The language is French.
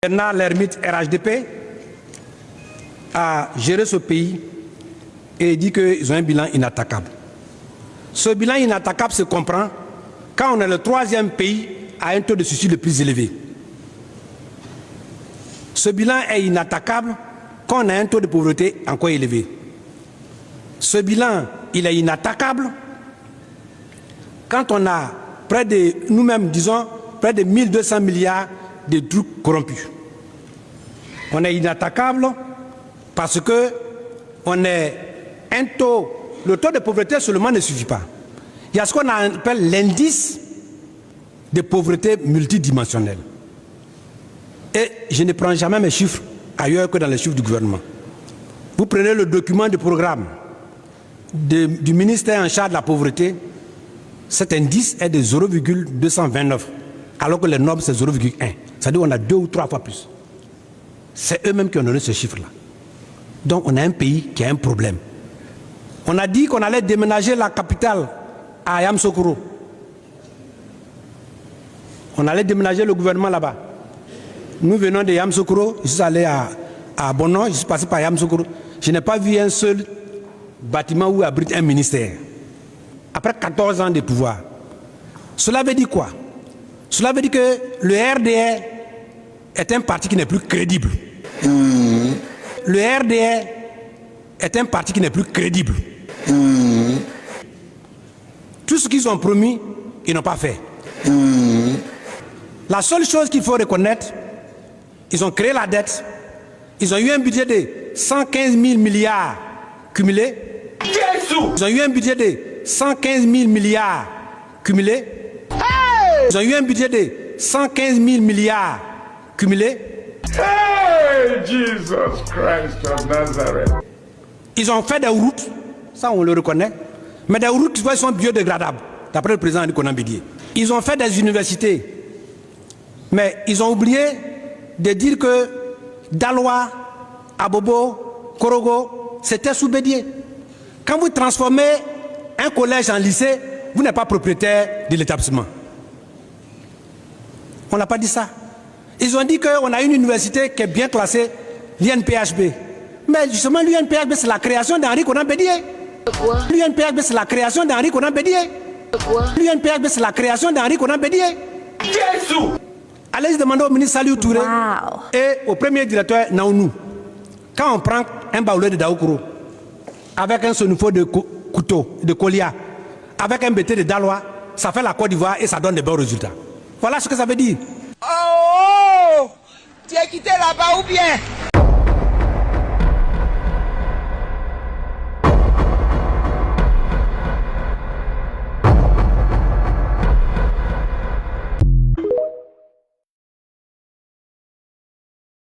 Maintenant, l'ermite RHDP a géré ce pays et dit qu'ils ont un bilan inattaquable. Ce bilan inattaquable se comprend quand on est le troisième pays à un taux de suicide le plus élevé. Ce bilan est inattaquable quand on a un taux de pauvreté encore élevé. Ce bilan, il est inattaquable quand on a près de, nous-mêmes disons, près de 1200 milliards de trucs corrompus. On est inattaquable parce que on est un taux, le taux de pauvreté seulement ne suffit pas. Il y a ce qu'on appelle l'indice de pauvreté multidimensionnelle. Et je ne prends jamais mes chiffres ailleurs que dans les chiffres du gouvernement. Vous prenez le document de programme du ministère en charge de la pauvreté, cet indice est de 0,229, alors que les normes c'est 0,1. C'est-à-dire qu'on a 2 ou 3 fois plus. C'est eux-mêmes qui ont donné ce chiffre-là. Donc on a un pays qui a un problème. On a dit qu'on allait déménager la capitale à Yamoussoukro. On allait déménager le gouvernement là-bas. Nous venons de Yamoussoukro, je suis allé à Bono, je suis passé par Yamoussoukro. Je n'ai pas vu un seul bâtiment où abrite un ministère. Après 14 ans de pouvoir. Cela veut dire quoi? Cela veut dire que le RDR est un parti qui n'est plus crédible. Le RDR est un parti qui n'est plus crédible. Tout ce qu'ils ont promis, ils n'ont pas fait. La seule chose qu'il faut reconnaître, ils ont créé la dette. Ils ont eu un budget de 115 000 milliards cumulés. Ils ont eu un budget de 115 000 milliards cumulés. Ils ont eu un budget de 115 000 milliards cumulés. Hey, Jesus Christ of Nazareth. Ils ont fait des routes, ça on le reconnaît, mais des routes qui sont biodégradables, d'après le président Nicolas Bédié. Ils ont fait des universités, mais ils ont oublié de dire que Daloa, Abobo, Korogo, c'était sous Bédié. Quand vous transformez un collège en lycée, vous n'êtes pas propriétaire de l'établissement. On n'a pas dit ça. Ils ont dit qu'on a une université qui est bien classée, l'INPHB. Mais justement, l'INPHB, c'est la création d'Henri Konan Bédié. L'INPHB, c'est la création d'Henri Konan Bédié. L'INPHB, c'est la création d'Henri Konan Bédié. Jésus! Allez demander au ministre Saliou Touré et au premier directeur Naounou. Quand on prend un baoulé de Daoukro, avec un sonifo de couteau, de Kolia, avec un BT de Daloa, ça fait la Côte d'Ivoire et ça donne de bons résultats. Voilà ce que ça veut dire. Oh! Tu es quitté là-bas ou bien?